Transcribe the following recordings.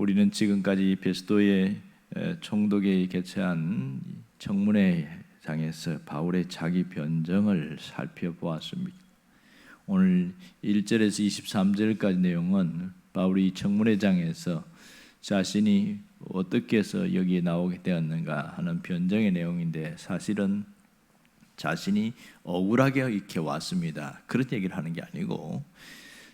우리는 지금까지 베스도의 총독이 개최한 청문회장에서 바울의 자기 변증을 살펴보았습니다. 오늘 1절에서 23절까지 내용은 바울이 청문회장에서 자신이 어떻게 해서 여기에 나오게 되었는가 하는 변증의 내용인데, 사실은 자신이 억울하게 이렇게 왔습니다, 그런 얘기를 하는 게 아니고,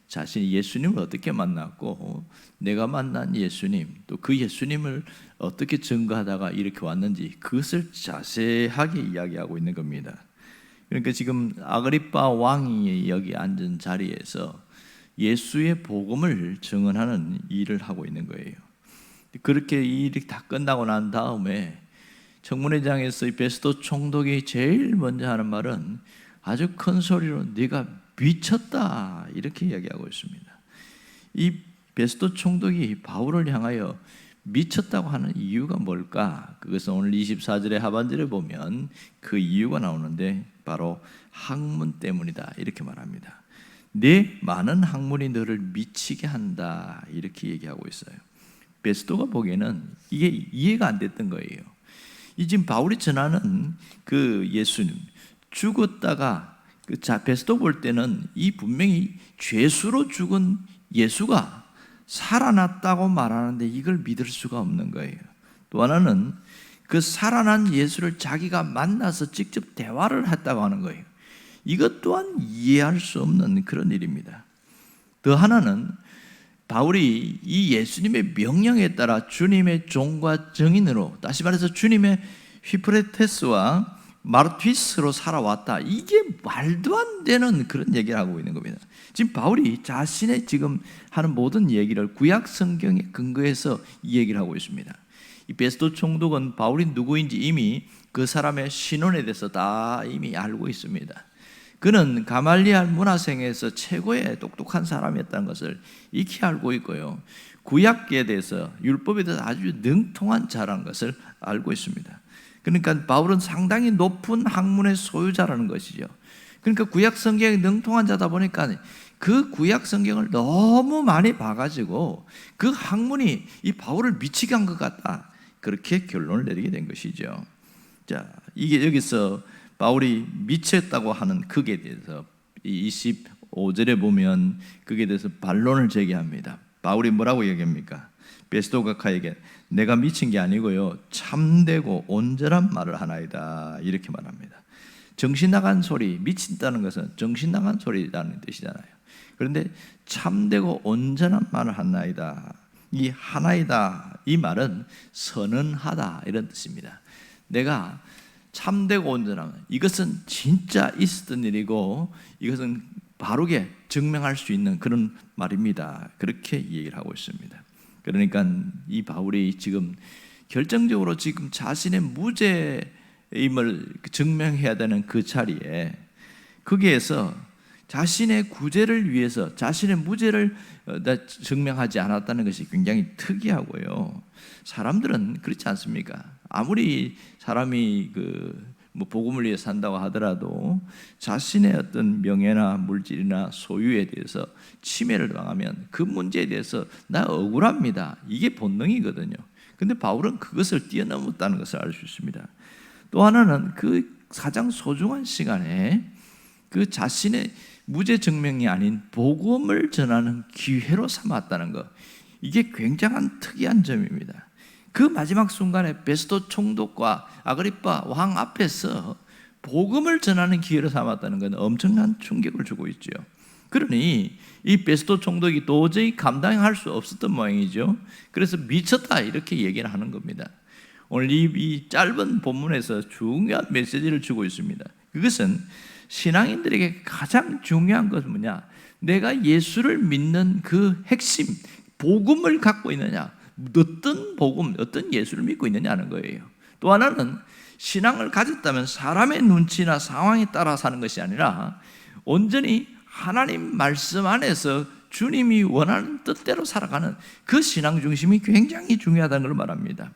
자신이 예수님을 어떻게 만났고 내가 만난 예수님, 또 그 예수님을 어떻게 증거하다가 이렇게 왔는지 그것을 자세하게 이야기하고 있는 겁니다. 그러니까 지금 아그리빠 왕이 여기 앉은 자리에서 예수의 복음을 증언하는 일을 하고 있는 거예요. 그렇게 이 일이 다 끝나고 난 다음에 청문회장에서 이 베스도 총독이 제일 먼저 하는 말은 아주 큰 소리로 네가 미쳤다, 이렇게 이야기하고 있습니다. 이 베스도 총독이 바울을 향하여 미쳤다고 하는 이유가 뭘까? 그것은 오늘 24절의 하반절에 보면 그 이유가 나오는데 바로 학문 때문이다, 이렇게 말합니다. 네 많은 학문이 너를 미치게 한다, 이렇게 얘기하고 있어요. 베스도가 보기에는 이게 이해가 안 됐던 거예요. 이 지금 바울이 전하는 그 예수님, 죽었다가 베스도 볼 때는 이 분명히 죄수로 죽은 예수가 살아났다고 말하는데 이걸 믿을 수가 없는 거예요. 또 하나는 그 살아난 예수를 자기가 만나서 직접 대화를 했다고 하는 거예요. 이것 또한 이해할 수 없는 그런 일입니다. 더 하나는 바울이 이 예수님의 명령에 따라 주님의 종과 증인으로, 다시 말해서 주님의 휘프레테스와 마르티스로 살아왔다, 이게 말도 안 되는 그런 얘기를 하고 있는 겁니다. 지금 바울이 자신의 지금 하는 모든 얘기를 구약 성경에 근거해서 이 얘기를 하고 있습니다. 이 베스도 총독은 바울이 누구인지 이미 그 사람의 신원에 대해서 다 이미 알고 있습니다. 그는 가말리알 문화생에서 최고의 똑똑한 사람이었다는 것을 익히 알고 있고요, 구약계에 대해서, 율법에 대해서 아주 능통한 자라는 것을 알고 있습니다. 그러니까 바울은 상당히 높은 학문의 소유자라는 것이죠. 그러니까 구약 성경에 능통한 자다 보니까 그 구약 성경을 너무 많이 봐가지고 그 학문이 이 바울을 미치게 한 것 같다, 그렇게 결론을 내리게 된 것이죠. 자, 이게 여기서 바울이 미쳤다고 하는 극에 대해서 25절에 보면 극에 대해서 반론을 제기합니다. 바울이 뭐라고 얘기합니까? 베스도가 카에게 내가 미친 게 아니고요, 참되고 온전한 말을 하나이다, 이렇게 말합니다. 정신 나간 소리, 미친다는 것은 정신 나간 소리라는 뜻이잖아요. 그런데 참되고 온전한 말을 하나이다, 이 하나이다, 이 말은 선언하다, 이런 뜻입니다. 내가 참되고 온전한, 이것은 진짜 있었던 일이고 이것은 바르게 증명할 수 있는 그런 말입니다, 그렇게 얘기를 하고 있습니다. 그러니까 이 바울이 지금 결정적으로 지금 자신의 무죄임을 증명해야 되는 그 자리에, 거기에서 자신의 구제를 위해서 자신의 무죄를 증명하지 않았다는 것이 굉장히 특이하고요. 사람들은 그렇지 않습니까? 아무리 사람이 복음을 위해 산다고 하더라도 자신의 어떤 명예나 물질이나 소유에 대해서 침해를 당하면 그 문제에 대해서 나 억울합니다, 이게 본능이거든요. 근데 바울은 그것을 뛰어넘었다는 것을 알 수 있습니다. 또 하나는 그 가장 소중한 시간에 그 자신의 무죄 증명이 아닌 복음을 전하는 기회로 삼았다는 것, 이게 굉장한 특이한 점입니다. 그 마지막 순간에 베스도 총독과 아그리빠 왕 앞에서 복음을 전하는 기회로 삼았다는 건 엄청난 충격을 주고 있죠. 그러니 이 베스도 총독이 도저히 감당할 수 없었던 모양이죠. 그래서 미쳤다, 이렇게 얘기를 하는 겁니다. 오늘 이 짧은 본문에서 중요한 메시지를 주고 있습니다. 그것은 신앙인들에게 가장 중요한 것은 뭐냐, 내가 예수를 믿는 그 핵심 복음을 갖고 있느냐, 어떤 복음, 어떤 예수를 믿고 있느냐는 거예요. 또 하나는 신앙을 가졌다면 사람의 눈치나 상황에 따라 사는 것이 아니라 온전히 하나님 말씀 안에서 주님이 원하는 뜻대로 살아가는 그 신앙 중심이 굉장히 중요하다는 걸 말합니다.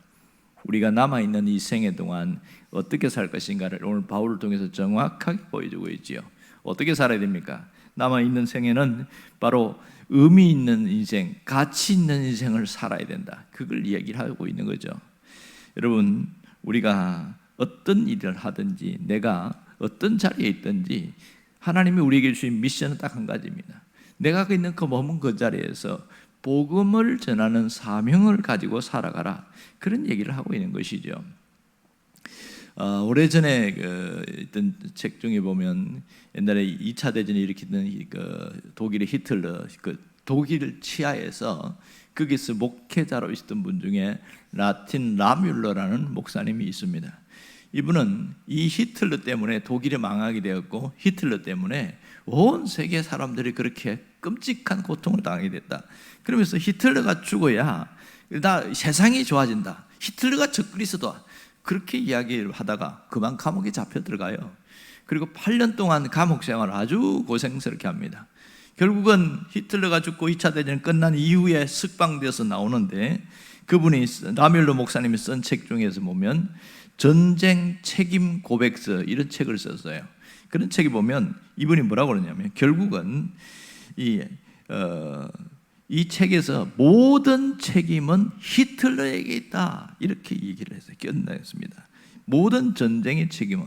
우리가 남아있는 이 생애 동안 어떻게 살 것인가를 오늘 바울을 통해서 정확하게 보여주고 있지요. 어떻게 살아야 됩니까? 남아있는 생에는 바로 의미 있는 인생, 가치 있는 인생을 살아야 된다. 그걸 얘기를 하고 있는 거죠. 여러분, 우리가 어떤 일을 하든지, 내가 어떤 자리에 있든지 하나님이 우리에게 주신 미션은 딱 한 가지입니다. 내가 있는 그 머문 그 자리에서 복음을 전하는 사명을 가지고 살아가라. 그런 얘기를 하고 있는 것이죠. 오래전에 있던 책 중에 보면 옛날에 2차 대전을 일으키던 독일의 히틀러, 독일 치하에서 거기서 목회자로 있었던 분 중에 라틴 라뮬러라는 목사님이 있습니다. 이분은 이 히틀러 때문에 독일이 망하게 되었고, 히틀러 때문에 온 세계 사람들이 그렇게 끔찍한 고통을 당하게 됐다. 그러면서 히틀러가 죽어야 세상이 좋아진다. 히틀러가 적그리스도다. 그렇게 이야기를 하다가 그만 감옥에 잡혀 들어가요. 그리고 8년 동안 감옥 생활을 아주 고생스럽게 합니다. 결국은 히틀러가 죽고 2차 대전이 끝난 이후에 석방돼서 나오는데, 그분이 라뮬러 목사님이 쓴 책 중에서 보면 전쟁 책임 고백서, 이런 책을 썼어요. 그런 책에 보면 이분이 뭐라고 그러냐면, 결국은 이 책에서 모든 책임은 히틀러에게 있다, 이렇게 얘기를 해서 끝냈습니다. 모든 전쟁의 책임은,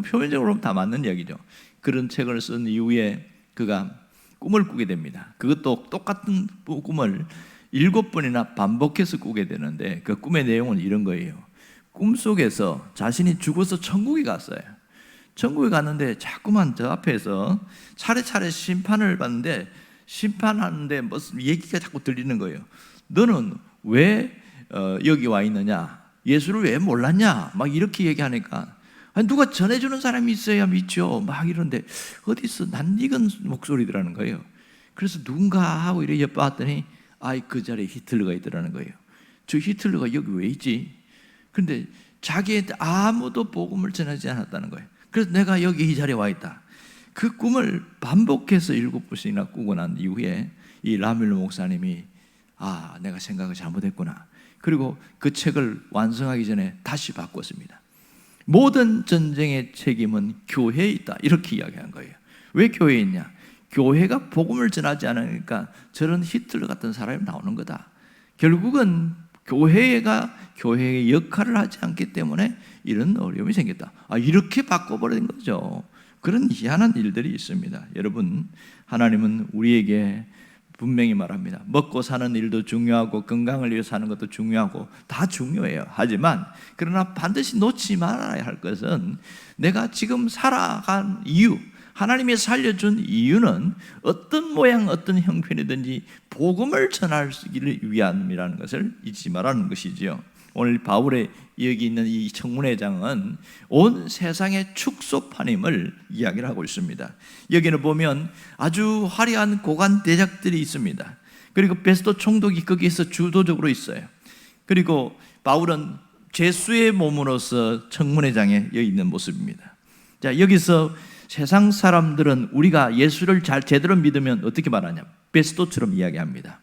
표면적으로 다 맞는 이야기죠. 그런 책을 쓴 이후에 그가 꿈을 꾸게 됩니다. 그것도 똑같은 꿈을 7번이나 반복해서 꾸게 되는데, 그 꿈의 내용은 이런 거예요. 꿈속에서 자신이 죽어서 천국에 갔어요. 천국에 갔는데 자꾸만 저 앞에서 차례차례 심판을 받는데, 심판하는데 무슨 얘기가 자꾸 들리는 거예요. 너는 왜 여기 와 있느냐? 예수를 왜 몰랐냐? 막 이렇게 얘기하니까, 아니, 누가 전해주는 사람이 있어야 믿죠. 막 이러는데 어디서 낯익은 목소리더라는 거예요. 그래서 누군가 하고 이래 엿봤더니, 그 자리에 히틀러가 있더라는 거예요. 저 히틀러가 여기 왜 있지? 그런데 자기한테 아무도 복음을 전하지 않았다는 거예요. 그래서 내가 여기 이 자리에 와 있다. 그 꿈을 반복해서 7번씩이나 꾸고 난 이후에 이 라뮬러 목사님이, 내가 생각을 잘못했구나. 그리고 그 책을 완성하기 전에 다시 바꿨습니다. 모든 전쟁의 책임은 교회에 있다, 이렇게 이야기한 거예요. 왜 교회에 있냐? 교회가 복음을 전하지 않으니까 저런 히틀러 같은 사람이 나오는 거다. 결국은 교회가 교회의 역할을 하지 않기 때문에 이런 어려움이 생겼다. 이렇게 바꿔버린 거죠. 그런 희한한 일들이 있습니다. 여러분, 하나님은 우리에게 분명히 말합니다. 먹고 사는 일도 중요하고 건강을 위해 사는 것도 중요하고 다 중요해요. 하지만 그러나 반드시 놓지 말아야 할 것은, 내가 지금 살아간 이유, 하나님이 살려준 이유는 어떤 모양 어떤 형편이든지 복음을 전하기를 위함이라는 것을 잊지 말라는 것이지요. 오늘 바울의 여기 있는 이 청문회장은 온 세상의 축소판임을 이야기를 하고 있습니다. 여기는 보면 아주 화려한 고관 대작들이 있습니다. 그리고 베스토 총독이 거기에서 주도적으로 있어요. 그리고 바울은 죄수의 몸으로서 청문회장에 여기 있는 모습입니다. 자, 여기서 세상 사람들은 우리가 예수를 제대로 믿으면 어떻게 말하냐? 베스토처럼 이야기합니다.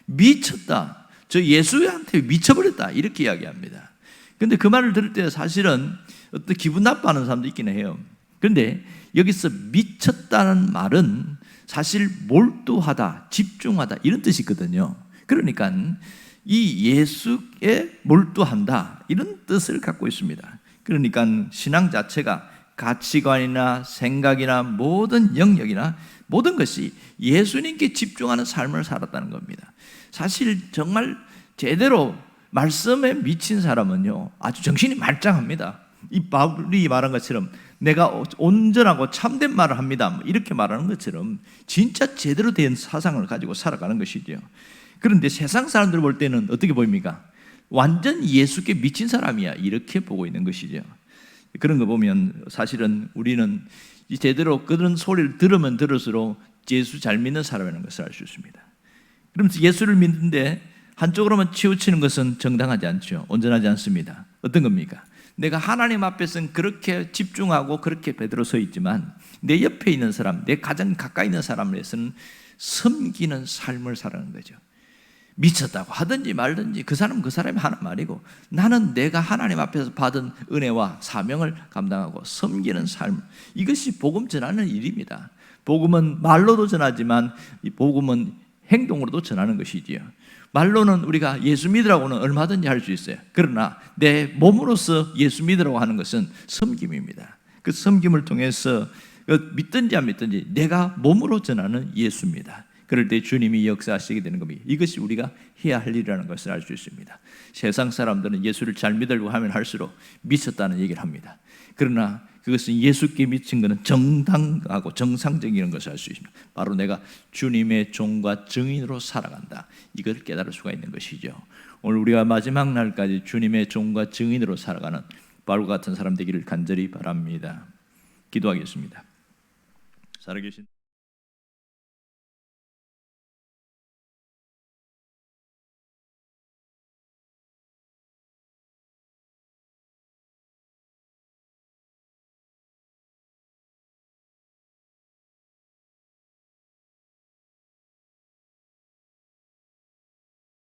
미쳤다. 저 예수한테 미쳐버렸다, 이렇게 이야기합니다. 그런데 그 말을 들을 때 사실은 어떤 기분 나빠하는 사람도 있긴 해요. 그런데 여기서 미쳤다는 말은 사실 몰두하다, 집중하다, 이런 뜻이 있거든요. 그러니까 이 예수에 몰두한다, 이런 뜻을 갖고 있습니다. 그러니까 신앙 자체가 가치관이나 생각이나 모든 영역이나 모든 것이 예수님께 집중하는 삶을 살았다는 겁니다. 사실 정말 제대로 말씀에 미친 사람은요, 아주 정신이 말짱합니다. 이 바울이 말한 것처럼 내가 온전하고 참된 말을 합니다, 이렇게 말하는 것처럼 진짜 제대로 된 사상을 가지고 살아가는 것이죠. 그런데 세상 사람들 볼 때는 어떻게 보입니까? 완전 예수께 미친 사람이야, 이렇게 보고 있는 것이죠. 그런 거 보면 사실은 우리는 제대로 그런 소리를 들으면 들을수록 예수 잘 믿는 사람이라는 것을 알 수 있습니다. 그러면서 예수를 믿는데 한쪽으로만 치우치는 것은 정당하지 않죠. 온전하지 않습니다. 어떤 겁니까? 내가 하나님 앞에서는 그렇게 집중하고 그렇게 베드로 서 있지만 내 옆에 있는 사람, 내 가장 가까이 있는 사람에서는 섬기는 삶을 살아가는 거죠. 미쳤다고 하든지 말든지 그 사람이 하는 말이고, 나는 내가 하나님 앞에서 받은 은혜와 사명을 감당하고 섬기는 삶, 이것이 복음 전하는 일입니다. 복음은 말로도 전하지만 이 복음은 행동으로도 전하는 것이지요. 말로는 우리가 예수 믿으라고는 얼마든지 할 수 있어요. 그러나 내 몸으로서 예수 믿으라고 하는 것은 섬김입니다. 그 섬김을 통해서 믿든지 안 믿든지 내가 몸으로 전하는 예수입니다. 그럴 때 주님이 역사하시게 되는 겁니다. 이것이 우리가 해야 할 일이라는 것을 알 수 있습니다. 세상 사람들은 예수를 잘 믿으려고 하면 할수록 미쳤다는 얘기를 합니다. 그러나 그것은 예수께 미친 것은 정당하고 정상적인 것을 알 수 있습니다. 바로 내가 주님의 종과 증인으로 살아간다. 이걸 깨달을 수가 있는 것이죠. 오늘 우리가 마지막 날까지 주님의 종과 증인으로 살아가는 바울과 같은 사람 되기를 간절히 바랍니다. 기도하겠습니다. 살아계신